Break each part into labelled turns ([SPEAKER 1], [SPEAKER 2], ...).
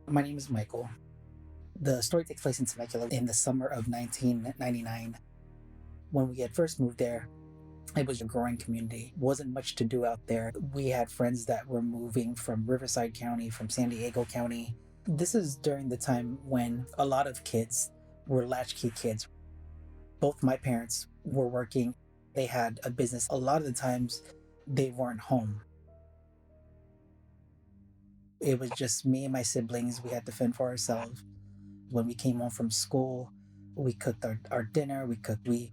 [SPEAKER 1] My name is Michael. The story takes place in Temecula in the summer of 1999. When we had first moved there, it was a growing community. Wasn't much to do out there. We had friends that were moving from Riverside County, from San Diego County. This is during the time when a lot of kids were latchkey kids. Both my parents were working. They had a business. A lot of the times they weren't home. It was just me and my siblings. We had to fend for ourselves. When we came home from school, we cooked our dinner, we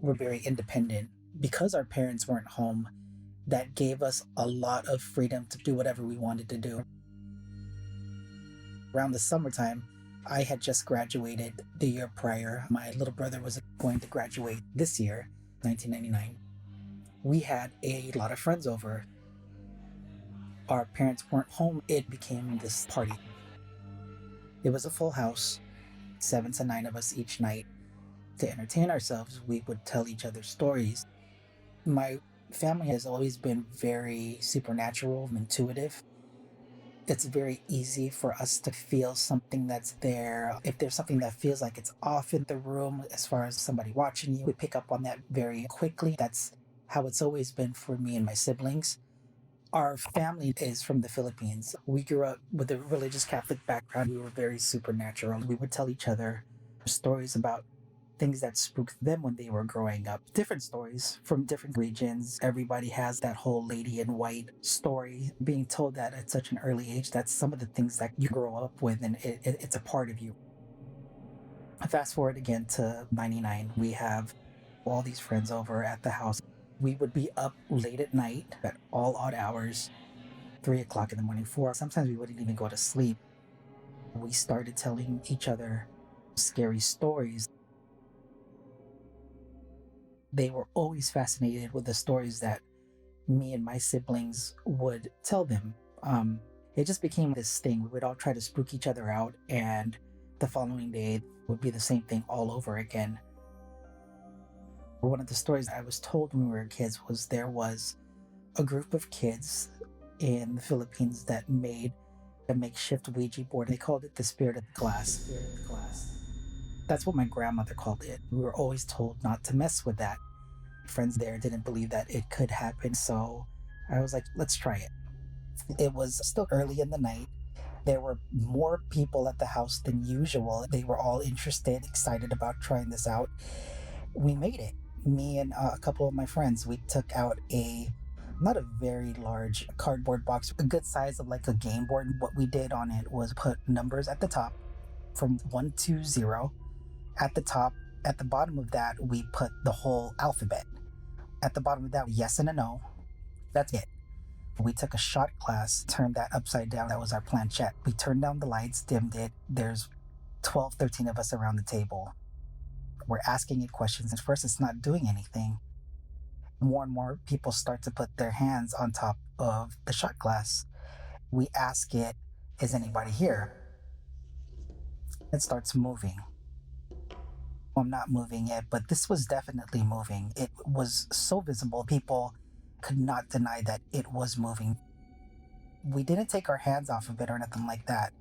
[SPEAKER 1] were very independent. Because our parents weren't home, that gave us a lot of freedom to do whatever we wanted to do. Around the summertime, I had just graduated the year prior. My little brother was going to graduate this year, 1999. We had a lot of friends over. Our parents weren't home. It became this party. It was a full house, 7 to 9 of us each night. To entertain ourselves, we would tell each other stories. My family has always been very supernatural, intuitive. It's very easy for us to feel something that's there. If there's something that feels like it's off in the room, as far as somebody watching you, we pick up on that very quickly. That's how it's always been for me and my siblings. Our family is from the Philippines. We grew up with a religious Catholic background. We were very supernatural. We would tell each other stories about things that spooked them when they were growing up. Different stories from different regions. Everybody has that whole lady in white story. Being told that at such an early age, that's some of the things that you grow up with, and it's a part of you. Fast forward again to 99. We have all these friends over at the house. We would be up late at night at all odd hours, 3 o'clock in the morning, 4. Sometimes we wouldn't even go to sleep. We started telling each other scary stories. They were always fascinated with the stories that me and my siblings would tell them. It just became this thing. We would all try to spook each other out, and the following day would be the same thing all over again. One of the stories I was told when we were kids was there was a group of kids in the Philippines that made a makeshift Ouija board. They called it the Spirit of the Glass. That's what my grandmother called it. We were always told not to mess with that. Friends there didn't believe that it could happen, so I was like, let's try it. It was still early in the night. There were more people at the house than usual. They were all interested, excited about trying this out. We made it. Me and a couple of my friends, we took out not a very large cardboard box, a good size of like a game board. What we did on it was put numbers at the top from 1 to 0 at the top. At the bottom of that, we put the whole alphabet. At the bottom of that, yes and a no. That's it. We took a shot glass, turned that upside down. That was our planchette. We turned down the lights, dimmed it. There's 12, 13 of us around the table. We're asking it questions. At first, it's not doing anything. More and more people start to put their hands on top of the shot glass. We ask it, is anybody here? It starts moving. I'm not moving it, but this was definitely moving. It was so visible. People could not deny that it was moving. We didn't take our hands off of it or anything like that,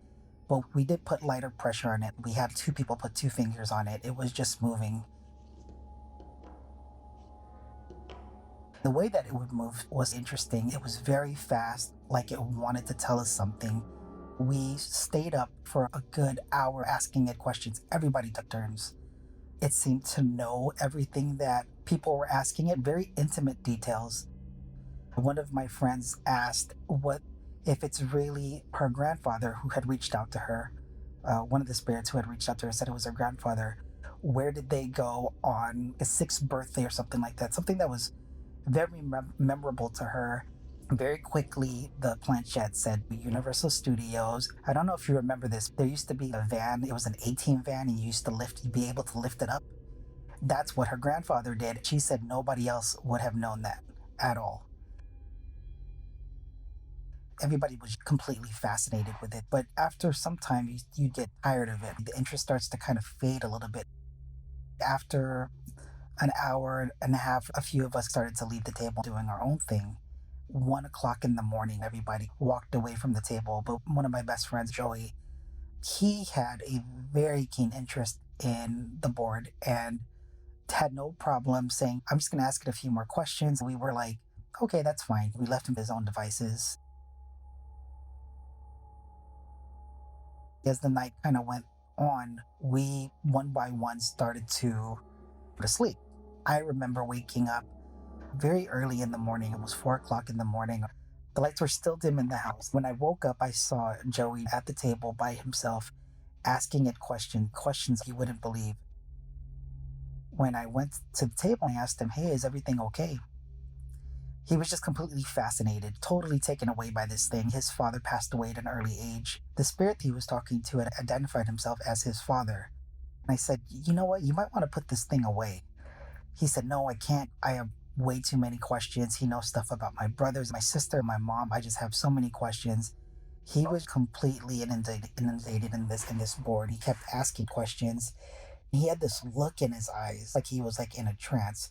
[SPEAKER 1] but we did put lighter pressure on it. We had two people put 2 fingers on it. It was just moving. The way that it would move was interesting. It was very fast, like it wanted to tell us something. We stayed up for a good hour asking it questions. Everybody took turns. It seemed to know everything that people were asking it, very intimate details. One of my friends asked what if it's really her grandfather who had reached out to her. One of the spirits who had reached out to her said it was her grandfather. Where did they go on a 6th birthday or something like that? Something that was very memorable to her. Very quickly, the planchette said Universal Studios. I don't know if you remember this. There used to be a van. It was an A-Team van, and you used to be able to lift it up. That's what her grandfather did. She said nobody else would have known that at all. Everybody was completely fascinated with it. But after some time, you get tired of it. The interest starts to kind of fade a little bit. After an hour and a half, a few of us started to leave the table doing our own thing. 1 o'clock in the morning, everybody walked away from the table. But one of my best friends, Joey, he had a very keen interest in the board and had no problem saying, I'm just going to ask it a few more questions. We were like, okay, that's fine. We left him his own devices. As the night kind of went on, we one by one started to go to sleep. I remember waking up very early in the morning. It was 4 o'clock in the morning. The lights were still dim in the house. When I woke up, I saw Joey at the table by himself, asking it questions he wouldn't believe. When I went to the table, I asked him, hey, is everything okay? He was just completely fascinated, totally taken away by this thing. His father passed away at an early age. The spirit he was talking to had identified himself as his father. And I said, you know what? You might want to put this thing away. He said, no, I can't. I have way too many questions. He knows stuff about my brothers, my sister, my mom. I just have so many questions. He was completely inundated in this board. He kept asking questions. He had this look in his eyes, like he was like in a trance.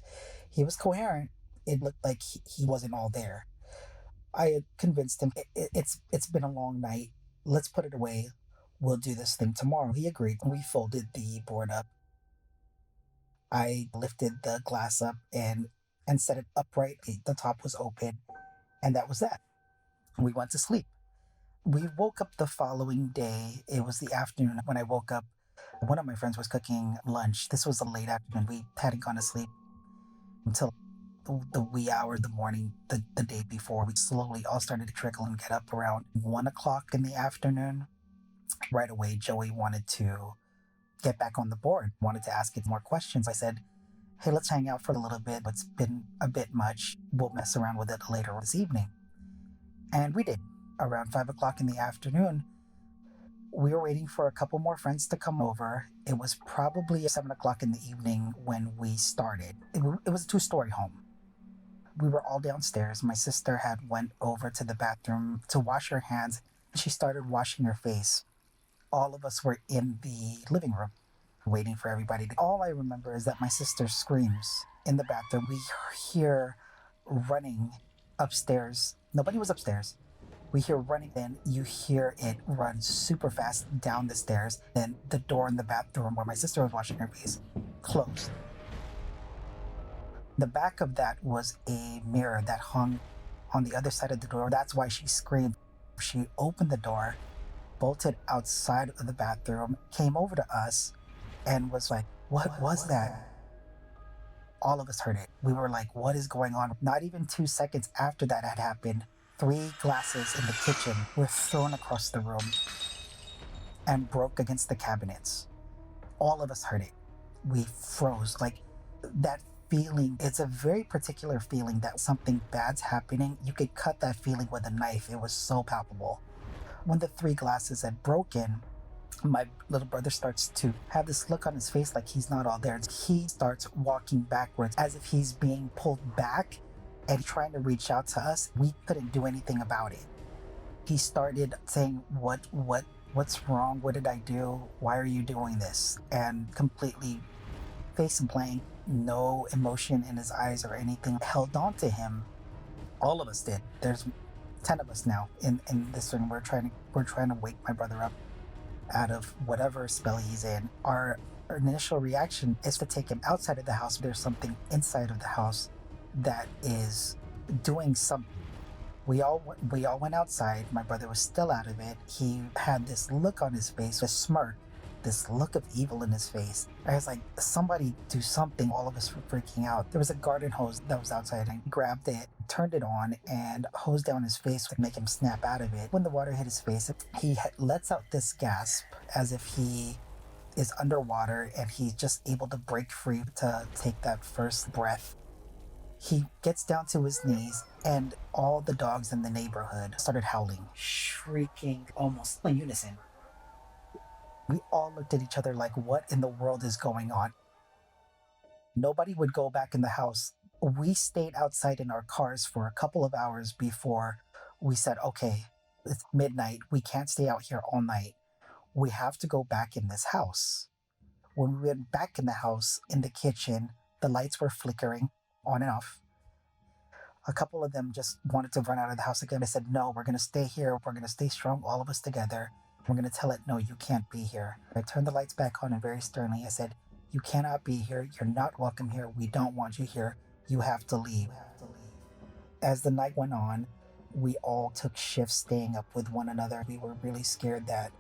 [SPEAKER 1] He was coherent. It looked like he wasn't all there. I had convinced him, it's been a long night. Let's put it away. We'll do this thing tomorrow. He agreed. We folded the board up. I lifted the glass up and set it upright. The top was open, and that was that. We went to sleep. We woke up the following day. It was the afternoon when I woke up. One of my friends was cooking lunch. This was a late afternoon. We hadn't gone to sleep until the wee hour of the morning, the day before. We slowly all started to trickle and get up around 1 o'clock in the afternoon. Right away, Joey wanted to get back on the board, wanted to ask it more questions. I said, hey, let's hang out for a little bit. It's been a bit much. We'll mess around with it later this evening. And we did. Around 5 o'clock in the afternoon, we were waiting for a couple more friends to come over. It was probably 7 o'clock in the evening when we started. It was a two-story home. We were all downstairs. My sister had went over to the bathroom to wash her hands. She started washing her face. All of us were in the living room waiting for everybody. All I remember is that my sister screams in the bathroom. We hear running upstairs. Nobody was upstairs. We hear running, then you hear it run super fast down the stairs. Then the door in the bathroom where my sister was washing her face closed. The back of that was a mirror that hung on the other side of the door. That's why she screamed. She opened the door, bolted outside of the bathroom, came over to us, and was like, what was that? All of us heard it. We were like, what is going on? Not even 2 seconds after that had happened, 3 glasses in the kitchen were thrown across the room and broke against the cabinets. All of us heard it. We froze. Like that feeling, it's a very particular feeling that something bad's happening. You could cut that feeling with a knife. It was so palpable. When the 3 glasses had broken, my little brother starts to have this look on his face like he's not all there. He starts walking backwards as if he's being pulled back and trying to reach out to us. We couldn't do anything about it. He started saying, what's wrong? What did I do? Why are you doing this? And completely face blank, no emotion in his eyes or anything, held on to him. All of us did. There's 10 of us now in this room. We're trying to wake my brother up out of whatever spell he's in. Our initial reaction is to take him outside of the house. There's something inside of the house that is doing something. We all went outside. My brother was still out of it. He had this look on his face, a smirk, this look of evil in his face. I was like, somebody do something. All of us were freaking out. There was a garden hose that was outside. I grabbed it, turned it on, and hosed down his face to make him snap out of it. When the water hit his face, he lets out this gasp as if he is underwater and he's just able to break free to take that first breath. He gets down to his knees, and all the dogs in the neighborhood started howling, shrieking, almost in unison. We all looked at each other like, what in the world is going on? Nobody would go back in the house. We stayed outside in our cars for a couple of hours before we said, okay, it's midnight. We can't stay out here all night. We have to go back in this house. When we went back in the house, in the kitchen, the lights were flickering on and off. A couple of them just wanted to run out of the house again. I said, no, we're going to stay here. We're going to stay strong, all of us together. We're going to tell it, no, you can't be here. I turned the lights back on and very sternly I said, you cannot be here. You're not welcome here. We don't want you here. You have to leave. As the night went on, we all took shifts staying up with one another. We were really scared that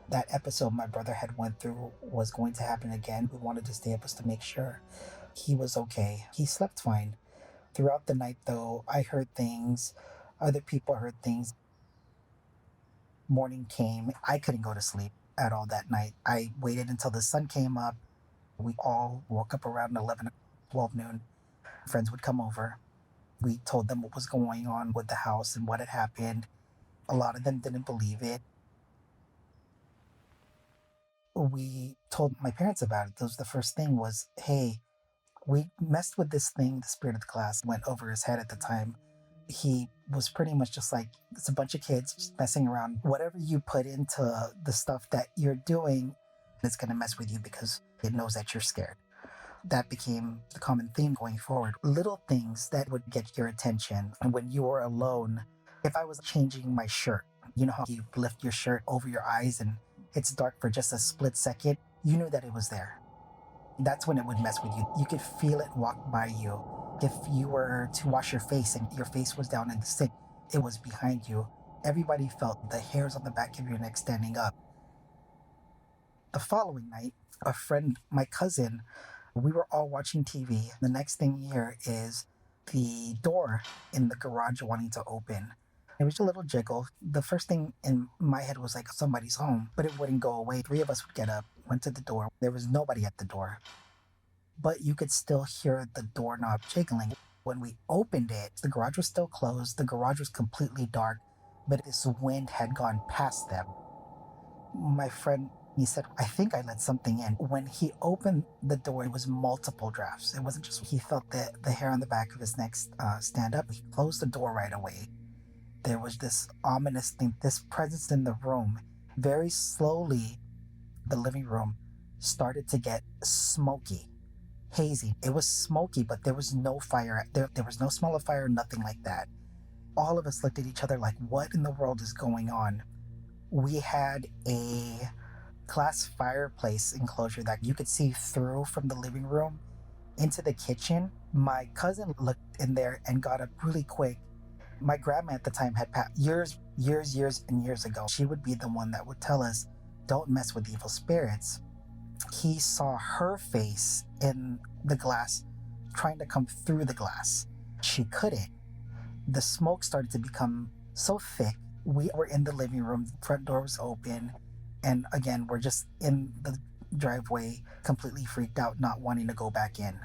[SPEAKER 1] that episode my brother had went through was going to happen again. We wanted to stay up just to make sure he was okay. He slept fine. Throughout the night, though, I heard things. Other people heard things. Morning came. I couldn't go to sleep at all that night. I waited until the sun came up. We all woke up around 11, 12 noon. Friends would come over. We told them what was going on with the house and what had happened. A lot of them didn't believe it. We told my parents about it. That was the first thing was, hey, we messed with this thing. The spirit of the class went over his head at the time. He was pretty much just like, it's a bunch of kids just messing around. Whatever you put into the stuff that you're doing, it's going to mess with you because it knows that you're scared. That became the common theme going forward. Little things that would get your attention. And when you were alone, if I was changing my shirt, you know how you lift your shirt over your eyes and it's dark for just a split second, you knew that it was there. That's when it would mess with you. You could feel it walk by you. If you were to wash your face and your face was down in the sink, it was behind you. Everybody felt the hairs on the back of your neck standing up. The following night, a friend, my cousin, we were all watching TV. The next thing you hear is the door in the garage wanting to open. It was a little jiggle. The first thing in my head was like somebody's home, but it wouldn't go away. Three of us would get up, went to the door. There was nobody at the door, but you could still hear the doorknob jiggling. When we opened it, the garage was still closed. The garage was completely dark, but this wind had gone past them. My friend, he said, I think I let something in. When he opened the door, it was multiple drafts. It wasn't just, he felt the hair on the back of his neck stand up. He closed the door right away. There was this ominous thing, this presence in the room. Very slowly, the living room started to get smoky, hazy. It was smoky, but there was no fire. There was no smell of fire, nothing like that. All of us looked at each other like, what in the world is going on? We had a glass fireplace enclosure that you could see through from the living room into the kitchen. My cousin looked in there and got up really quick. My grandma at the time had passed years and years ago. She would be the one that would tell us, don't mess with evil spirits. He saw her face in the glass trying to come through the glass. She couldn't. The smoke started to become so thick. We were in the living room, the front door was open, and again, we're just in the driveway, completely freaked out, not wanting to go back in.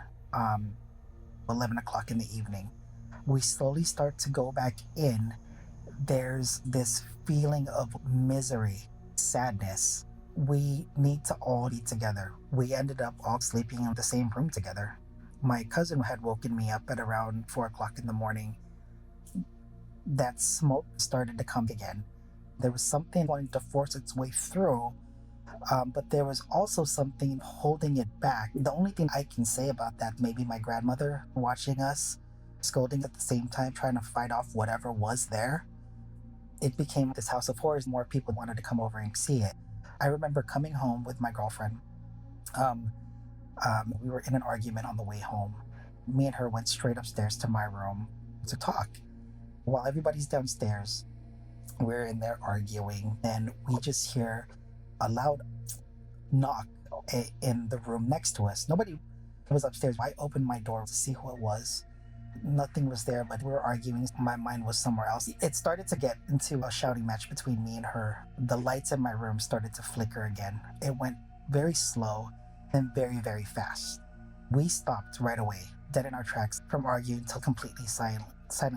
[SPEAKER 1] 11 o'clock in the evening. We slowly start to go back in. There's this feeling of misery, sadness. We need to all be together. We ended up all sleeping in the same room together. My cousin had woken me up at around 4 o'clock in the morning. That smoke started to come again. There was something wanting to force its way through, but there was also something holding it back. The only thing I can say about that, maybe my grandmother watching us, scolding at the same time, trying to fight off whatever was there. It became this house of horrors. More people wanted to come over and see it. I remember coming home with my girlfriend. We were in an argument on the way home. Me and her went straight upstairs to my room to talk. While everybody's downstairs, we're in there arguing, and we just hear a loud knock in the room next to us. Nobody was upstairs. I opened my door to see who it was. Nothing was there, but we were arguing. My mind was somewhere else. It started to get into a shouting match between me and her. The lights in my room started to flicker again. It went very slow and very, very fast. We stopped right away, dead in our tracks, from arguing till completely silent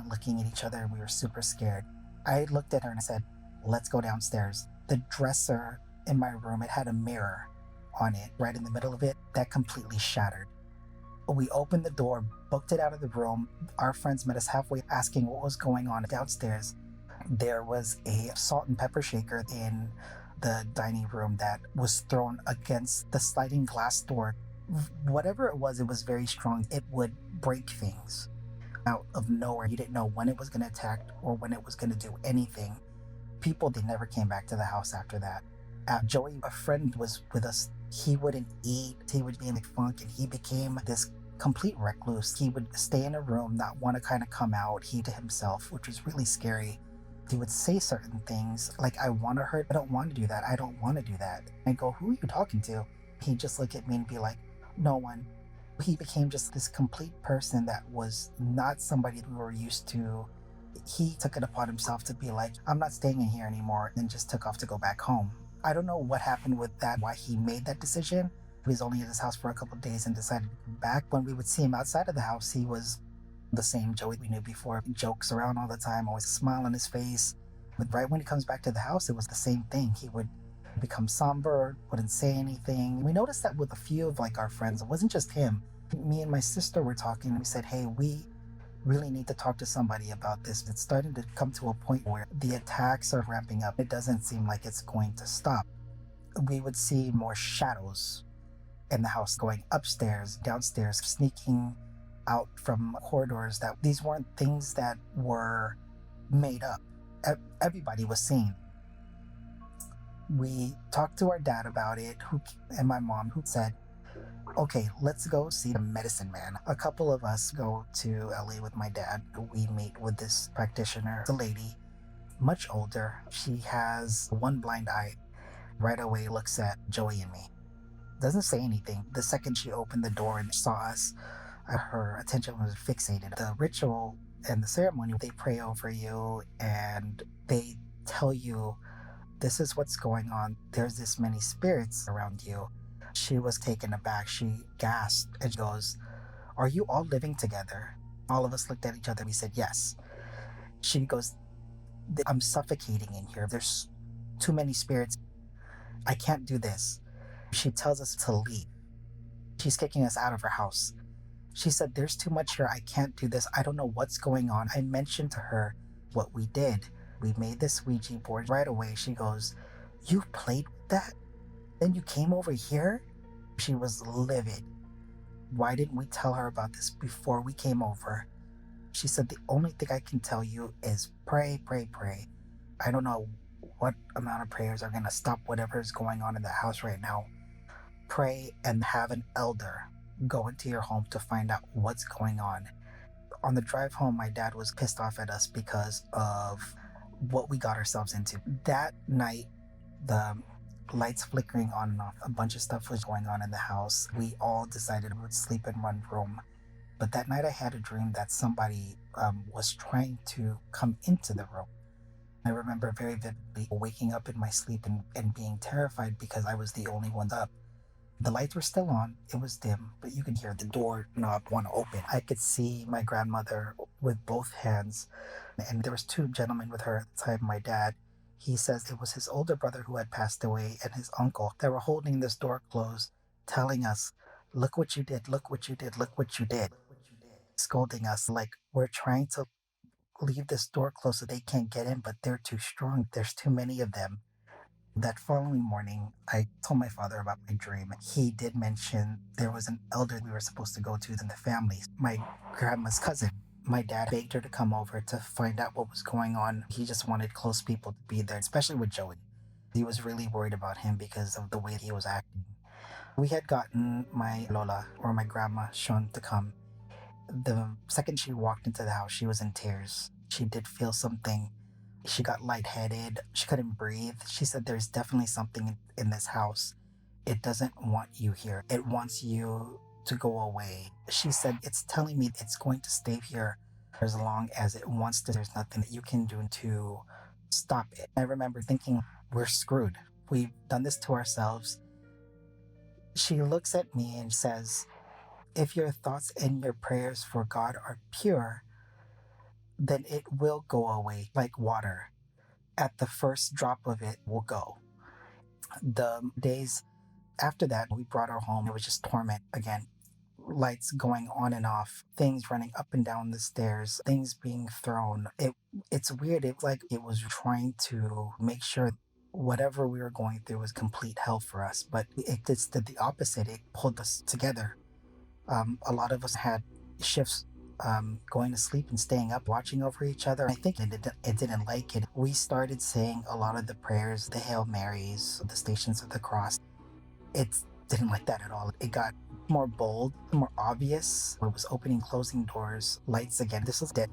[SPEAKER 1] looking at each other. We were super scared. I looked at her and I said, let's go downstairs. The dresser in my room, it had a mirror on it right in the middle of it that completely shattered. We opened the door, booked it out of the room. Our friends met us halfway asking what was going on downstairs. There was a salt and pepper shaker in the dining room that was thrown against the sliding glass door. Whatever it was very strong. It would break things. out of nowhere. You didn't know when it was going to attack or when it was going to do anything. People, they never came back to the house after that. Joey, a friend, was with us. He wouldn't eat. He would be in a funk, and he became this complete recluse. He would stay in a room, not want to kind of come out, he to himself, which was really scary. He would say certain things like, I want to hurt, I don't want to do that, I don't want to do that. I go, who are you talking to? He'd just look at me and be like, no one. He became just this complete person that was not somebody we were used to. He took it upon himself to be like, I'm not staying in here anymore, and just took off to go back home. I don't know what happened with that, why he made that decision. He was only in his house for a couple of days and decided to come back. When we would see him outside of the house, he was the same Joey we knew before. He jokes around all the time, always a smile on his face. But right when he comes back to the house, it was the same thing. He would become somber, wouldn't say anything. We noticed that with a few of like our friends. It wasn't just him. Me and my sister were talking, and we said, hey, we really need to talk to somebody about this. It's starting to come to a point where the attacks are ramping up. It doesn't seem like it's going to stop. We would see more shadows in the house going upstairs, downstairs, sneaking out from corridors. That these weren't things that were made up. Everybody was seeing. We talked to our dad about it, and my mom, who said, okay, let's go see the medicine man. A couple of us go to LA with my dad. We meet with this practitioner, the lady, much older. She has one blind eye. Right away looks at Joey and me. Doesn't say anything. The second she opened the door and saw us, her attention was fixated. The ritual and the ceremony, they pray over you and they tell you, this is what's going on. There's this many spirits around you. She was taken aback. She gasped and goes, are you all living together? All of us looked at each other. We said, yes. She goes, I'm suffocating in here. There's too many spirits. I can't do this. She tells us to leave. She's kicking us out of her house. She said, there's too much here. I can't do this. I don't know what's going on. I mentioned to her what we did. We made this Ouija board. Right away, she goes, you played with that? Then you came over here? She was livid. Why didn't we tell her about this before we came over? She said, the only thing I can tell you is pray, pray, pray. I don't know what amount of prayers are going to stop whatever is going on in the house right now. Pray and have an elder go into your home to find out what's going on. On the drive home, my dad was pissed off at us because of what we got ourselves into. That night, the lights flickering on and off, a bunch of stuff was going on in the house. We all decided we would sleep in one room. But that night I had a dream that somebody was trying to come into the room. I remember very vividly waking up in my sleep and being terrified because I was the only one up. The lights were still on, it was dim, but you could hear the door knob want to open. I could see my grandmother with both hands, and there was two gentlemen with her at the time. My dad, he says it was his older brother who had passed away and his uncle that were holding this door closed, telling us, look what you did, look what you did, look what you did. Scolding us like we're trying to leave this door closed so they can't get in, but they're too strong. There's too many of them. That following morning, I told my father about my dream. He did mention there was an elder we were supposed to go to in the family, my grandma's cousin. My dad begged her to come over to find out what was going on. He just wanted close people to be there, especially with Joey. He was really worried about him because of the way he was acting. We had gotten my Lola, or my grandma, Sean, to come. The second she walked into the house, she was in tears. She did feel something. She got lightheaded. She couldn't breathe. She said, there's definitely something in this house. It doesn't want you here. It wants you to go away. She said, it's telling me it's going to stay here for as long as it wants to. There's nothing that you can do to stop it. I remember thinking, we're screwed. We've done this to ourselves. She looks at me and says, if your thoughts and your prayers for God are pure, then it will go away like water. At the first drop of it will go. The days after that, we brought her home. It was just torment again. Lights going on and off, things running up and down the stairs, things being thrown. It's weird. It's like it was trying to make sure whatever we were going through was complete hell for us. But it just did the opposite. It pulled us together. A lot of us had shifts going to sleep and staying up, watching over each other. I think it didn't like it. We started saying a lot of the prayers, the Hail Marys, the Stations of the Cross. It didn't like that at all. It got more bold, more obvious. It was opening, closing doors, lights again. This was dead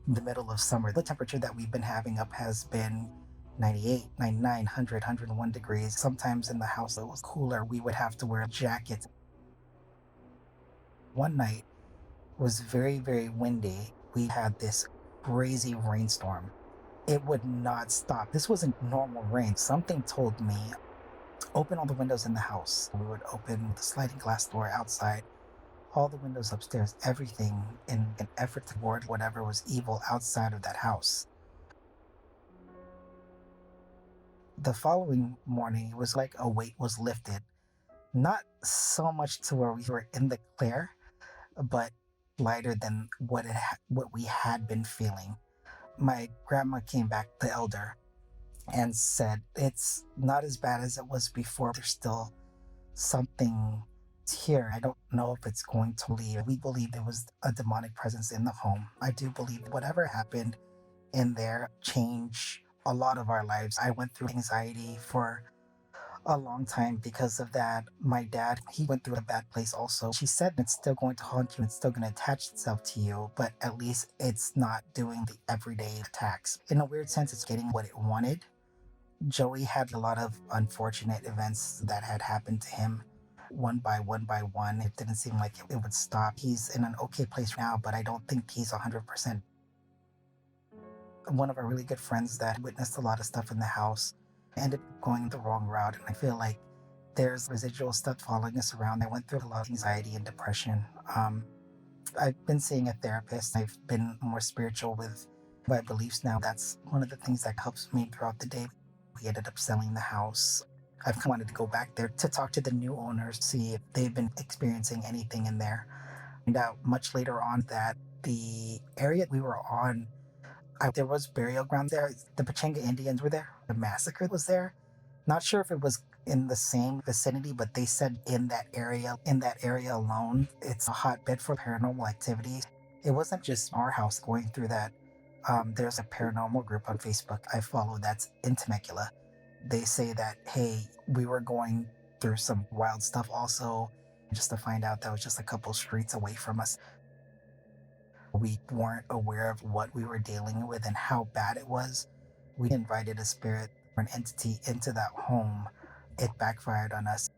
[SPEAKER 1] in the middle of summer. The temperature that we've been having up has been 98, 99, 100, 101 degrees. Sometimes in the house it was cooler. We would have to wear jackets. One night was very, very windy. We had this crazy rainstorm. It would not stop. This wasn't normal rain. Something told me, open all the windows in the house. We would open the sliding glass door outside, all the windows upstairs, everything in an effort to ward whatever was evil outside of that house. The following morning, it was like a weight was lifted. Not so much to where we were in the clear, but lighter than what we had been feeling. My grandma came back, the elder, and said it's not as bad as it was before. There's still something here. I don't know if it's going to leave. We believe there was a demonic presence in the home. I do believe whatever happened in there changed a lot of our lives. I went through anxiety for a long time because of that. My dad, he went through a bad place also. She said it's still going to haunt you, it's still going to attach itself to you, but at least it's not doing the everyday attacks. In a weird sense, it's getting what it wanted. Joey had a lot of unfortunate events that had happened to him one by one by one. It didn't seem like it would stop. He's in an okay place now, but I don't think he's 100%. One of our really good friends that witnessed a lot of stuff in the house ended up going the wrong route. And I feel like there's residual stuff following us around. I went through a lot of anxiety and depression. I've been seeing a therapist. I've been more spiritual with my beliefs now. That's one of the things that helps me throughout the day. We ended up selling the house. I've wanted to go back there to talk to the new owners, see if they've been experiencing anything in there. And out much later on that the area we were on, there was burial ground there. The Pachanga Indians were there. The massacre was there. Not sure if it was in the same vicinity, but they said in that area alone, it's a hotbed for paranormal activity. It wasn't just our house going through that. There's a paranormal group on Facebook I follow that's in Temecula. They say that, hey, we were going through some wild stuff also, just to find out that was just a couple streets away from us. We weren't aware of what we were dealing with and how bad it was. We invited a spirit or an entity into that home. It backfired on us.